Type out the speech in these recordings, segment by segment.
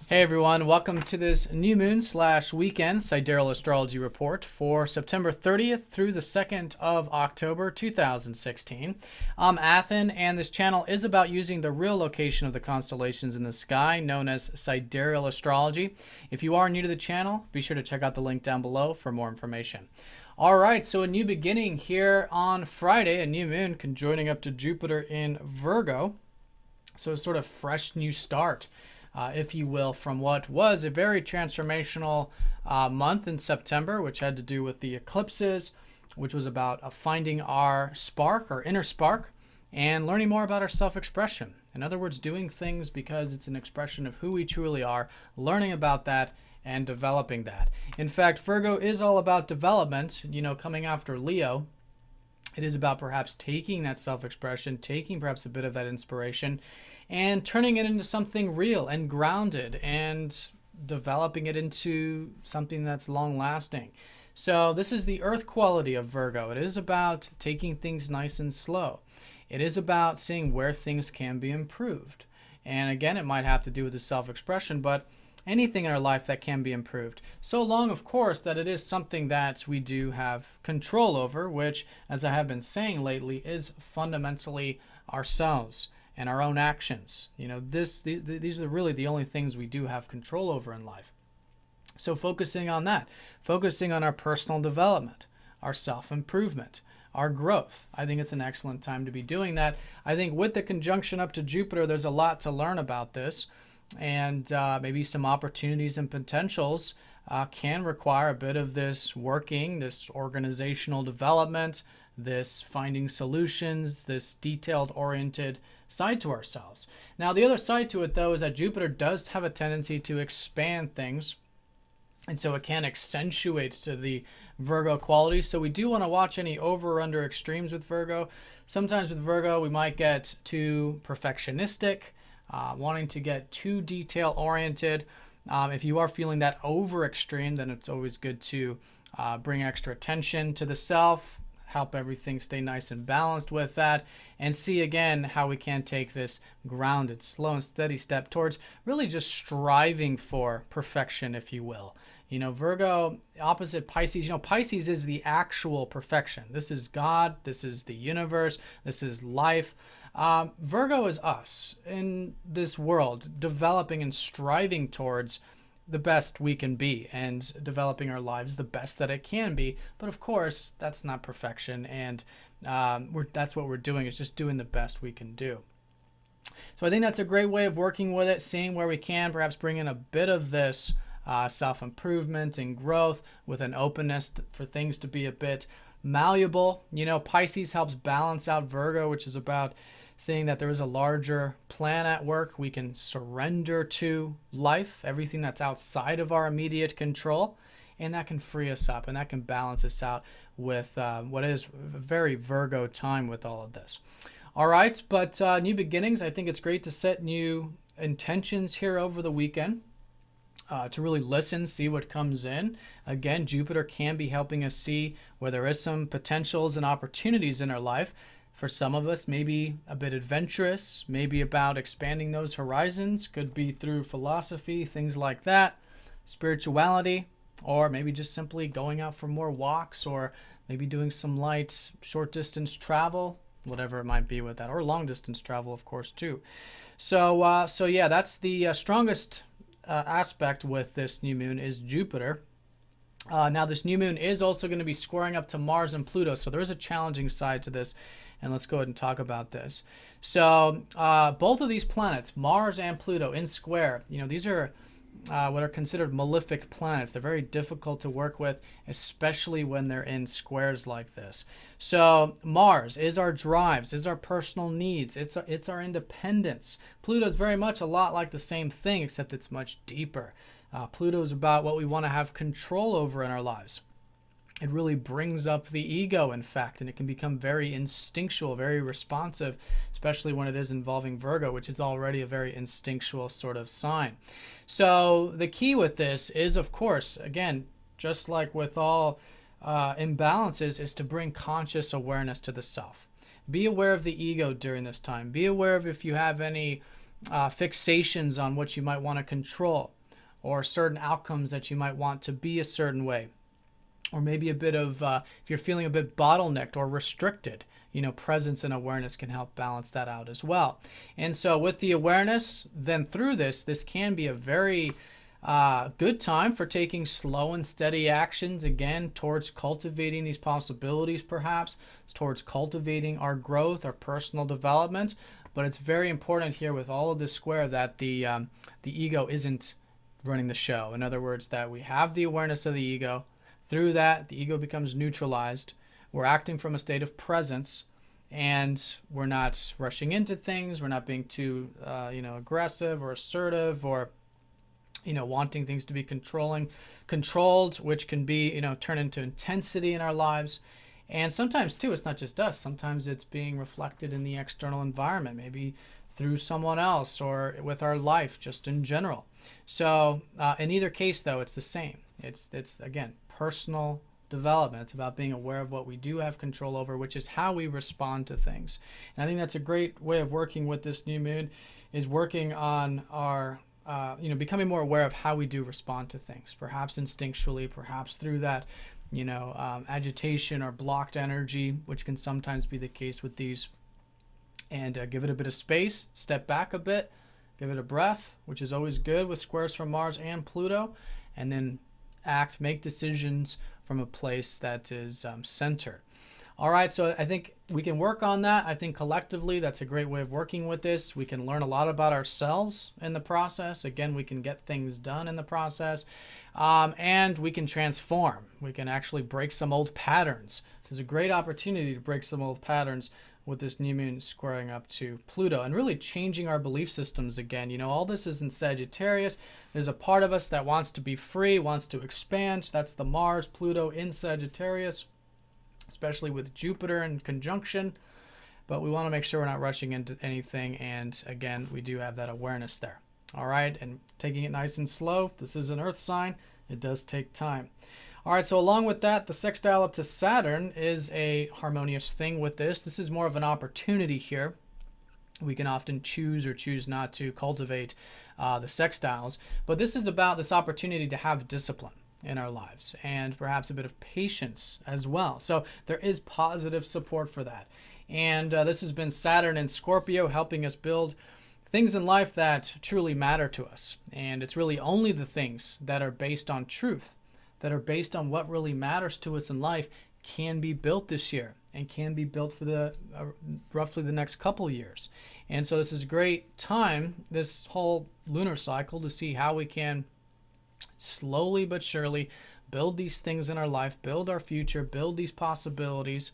Hey everyone, welcome to this new moon / weekend Sidereal Astrology report for September 30th through the 2nd of October 2016. I'm Athen, and this channel is about using the real location of the constellations in the sky, known as Sidereal Astrology. If you are new to the channel, be sure to check out the link down below for more information. All right, so a new beginning here on Friday, a new moon conjoining up to Jupiter in Virgo. So a sort of fresh new start, if you will, from what was a very transformational month in September, which had to do with the eclipses, which was about finding our spark, our inner spark, and learning more about our self-expression. In other words, doing things because it's an expression of who we truly are, learning about that, and developing that. In fact, Virgo is all about development, coming after Leo. It is about perhaps taking that self-expression, taking perhaps a bit of that inspiration, and turning it into something real and grounded and developing it into something that's long-lasting. So this is the earth quality of Virgo. It is about taking things nice and slow. It is about seeing where things can be improved. And again, it might have to do with the self-expression, but anything in our life that can be improved. So long, of course, that it is something that we do have control over, which, as I have been saying lately, is fundamentally ourselves and our own actions. These are really the only things we do have control over in life. So focusing on that, focusing on our personal development, our self-improvement, our growth. I think it's an excellent time to be doing that. I think with the conjunction up to Jupiter, there's a lot to learn about this. And maybe some opportunities and potentials can require a bit of this working, this organizational development, this finding solutions, this detailed oriented side to ourselves. Now, the other side to it, though, is that Jupiter does have a tendency to expand things. And so it can accentuate to the Virgo quality. So we do want to watch any over or under extremes with Virgo. Sometimes with Virgo, we might get too perfectionistic, wanting to get too detail oriented. If you are feeling that over extreme, then it's always good to bring extra attention to the self, help everything stay nice and balanced with that, and see again how we can take this grounded, slow and steady step towards really just striving for perfection, if you will. Virgo, opposite Pisces, Pisces is the actual perfection. This is God, this is the universe, this is life. Virgo is us in this world, developing and striving towards the best we can be and developing our lives the best that it can be. But of course, that's not perfection, and that's what we're doing, is just doing the best we can do. So I think that's a great way of working with it, seeing where we can perhaps bring in a bit of this self-improvement and growth with an openness for things to be a bit malleable. Pisces helps balance out Virgo, which is about seeing that there is a larger plan at work. We can surrender to life, everything that's outside of our immediate control, and that can free us up and that can balance us out with what is a very Virgo time with all of this. All right, but new beginnings, I think it's great to set new intentions here over the weekend. To really listen, see what comes in. Again, Jupiter can be helping us see where there is some potentials and opportunities in our life. For some of us, maybe a bit adventurous, maybe about expanding those horizons. Could be through philosophy, things like that, spirituality, or maybe just simply going out for more walks, or maybe doing some light short distance travel, whatever it might be with that, or long distance travel, of course, too. So yeah, that's the strongest aspect with this new moon is Jupiter. Now this new moon is also going to be squaring up to Mars and Pluto, so there is a challenging side to this, and let's go ahead and talk about this. So both of these planets, Mars and Pluto, in square, these are what are considered malefic planets. They're very difficult to work with, especially when they're in squares like this. So Mars is our drives, is our personal needs, it's our independence. Pluto is very much a lot like the same thing, except it's much deeper. Pluto is about what we want to have control over in our lives. It really brings up the ego, in fact, and it can become very instinctual, very responsive, especially when it is involving Virgo, which is already a very instinctual sort of sign. So the key with this is, of course, again, just like with all imbalances, is to bring conscious awareness to the self. Be aware of the ego during this time. Be aware of if you have any fixations on what you might want to control. or certain outcomes that you might want to be a certain way, or maybe a bit of, if you're feeling a bit bottlenecked or restricted, presence and awareness can help balance that out as well. And so with the awareness, then through this can be a very good time for taking slow and steady actions, again, towards cultivating these possibilities, perhaps. It's towards cultivating our growth, our personal development. But it's very important here with all of this square that the ego isn't running the show. In other words, that we have the awareness of the ego. Through that, the ego becomes neutralized. We're acting from a state of presence, and we're not rushing into things. We're not being too, aggressive or assertive, or, wanting things to be controlled, which can be, turn into intensity in our lives. And sometimes, too, it's not just us. Sometimes it's being reflected in the external environment, maybe through someone else or with our life just in general. So in either case, though, it's the same. It's again, personal development. It's about being aware of what we do have control over, which is how we respond to things. And I think that's a great way of working with this new moon, is working on our, becoming more aware of how we do respond to things, perhaps instinctually, perhaps through that, agitation or blocked energy, which can sometimes be the case with these. And give it a bit of space, step back a bit, give it a breath, which is always good with squares from Mars and Pluto, and then make decisions from a place that is centered. All right, so I think we can work on that. I think collectively that's a great way of working with this. We can learn a lot about ourselves in the process. Again, we can get things done in the process, and we can transform. We can actually break some old patterns. This is a great opportunity to break some old patterns with this new moon squaring up to Pluto and really changing our belief systems again. All this is in Sagittarius. There's a part of us that wants to be free, wants to expand. That's the Mars, Pluto in Sagittarius, especially with Jupiter in conjunction. But we want to make sure we're not rushing into anything. And again, we do have that awareness there. All right, and taking it nice and slow. This is an Earth sign. It does take time. All right, so along with that, the sextile up to Saturn is a harmonious thing with this. This is more of an opportunity here. We can often choose or choose not to cultivate the sextiles, but this is about this opportunity to have discipline in our lives and perhaps a bit of patience as well. So there is positive support for that. And this has been Saturn in Scorpio helping us build things in life that truly matter to us. And it's really only the things that are based on truth, that are based on what really matters to us in life, can be built this year and can be built for the roughly the next couple years. And so this is a great time, this whole lunar cycle, to see how we can slowly but surely build these things in our life, build our future, build these possibilities,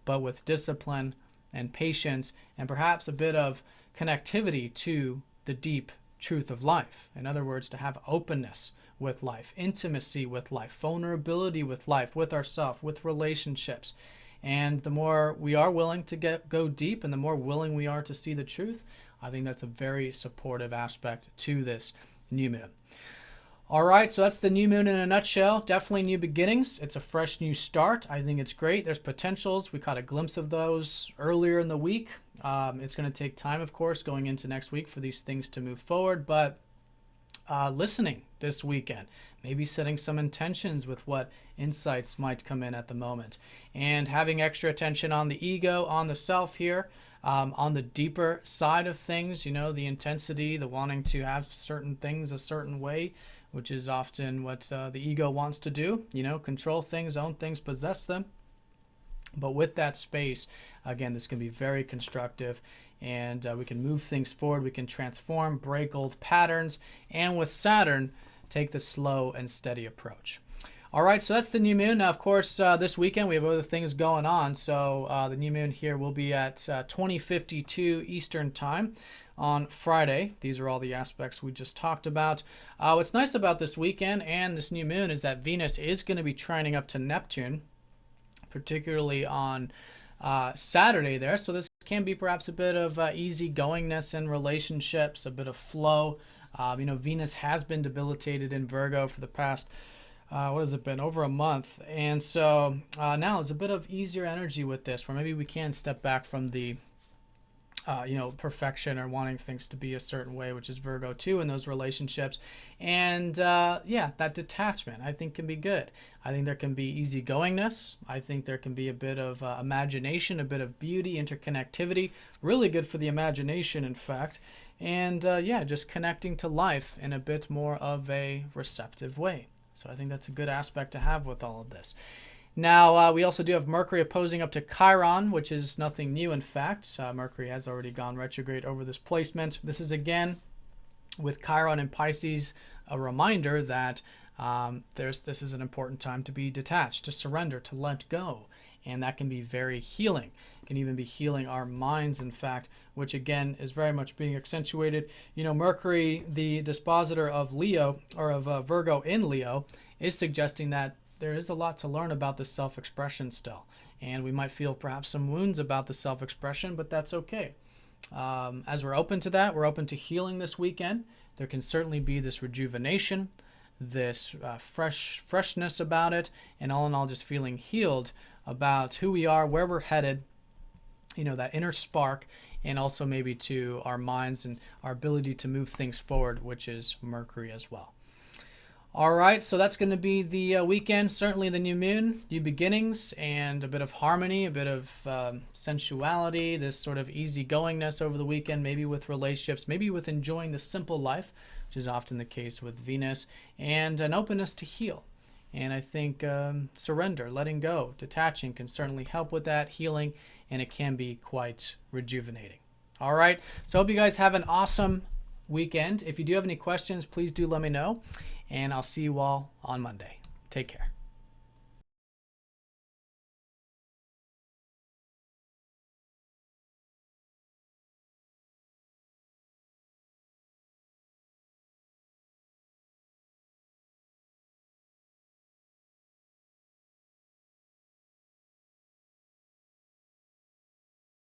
but with discipline and patience and perhaps a bit of connectivity to the deep truth of life. In other words, to have openness with life, intimacy with life, vulnerability with life, with ourselves, with relationships. And the more we are willing to go deep and the more willing we are to see the truth, I think that's a very supportive aspect to this new moon. All right, so that's the new moon in a nutshell. Definitely new beginnings. It's a fresh new start. I think it's great. There's potentials. We caught a glimpse of those earlier in the week. It's going to take time, of course, going into next week for these things to move forward, but listening this weekend, maybe setting some intentions with what insights might come in at the moment, and having extra attention on the ego, on the self here, on the deeper side of things, the intensity, the wanting to have certain things a certain way, which is often what the ego wants to do, control things, own things, possess them. But with that space, again, this can be very constructive, and we can move things forward. We can transform, break old patterns, and with Saturn, take the slow and steady approach. All right, so that's the new moon. Now, of course, this weekend we have other things going on. So the new moon here will be at 20:52 Eastern Time on Friday. These are all the aspects we just talked about. What's nice about this weekend and this new moon is that Venus is going to be trining up to Neptune, particularly on Saturday there. So this can be perhaps a bit of easygoingness in relationships, a bit of flow. Venus has been debilitated in Virgo for the past, what has it been, over a month. And so now there's a bit of easier energy with this, where maybe we can step back from the perfection or wanting things to be a certain way, which is Virgo too in those relationships. And that detachment I think can be good. I think there can be easygoingness. I think there can be a bit of imagination, a bit of beauty, interconnectivity. Really good for the imagination, in fact. And just connecting to life in a bit more of a receptive way. So I think that's a good aspect to have with all of this. Now, we also do have Mercury opposing up to Chiron, which is nothing new, in fact. Mercury has already gone retrograde over this placement. This is, again, with Chiron and Pisces, a reminder that this is an important time to be detached, to surrender, to let go. And that can be very healing. It can even be healing our minds, in fact, which, again, is very much being accentuated. Mercury, the dispositor of Leo, or of Virgo in Leo, is suggesting that there is a lot to learn about the self-expression still. And we might feel perhaps some wounds about the self-expression, but that's okay. As we're open to that, we're open to healing this weekend. There can certainly be this rejuvenation, this freshness about it, and all in all just feeling healed about who we are, where we're headed, that inner spark, and also maybe to our minds and our ability to move things forward, which is Mercury as well. All right, so that's going to be the weekend. Certainly the new moon, new beginnings, and a bit of harmony, a bit of sensuality, this sort of easygoingness over the weekend, maybe with relationships, maybe with enjoying the simple life, which is often the case with Venus, and an openness to heal. And I think surrender, letting go, detaching can certainly help with that healing, and it can be quite rejuvenating. All right, so I hope you guys have an awesome weekend. If you do have any questions, please do let me know. And I'll see you all on Monday. Take care.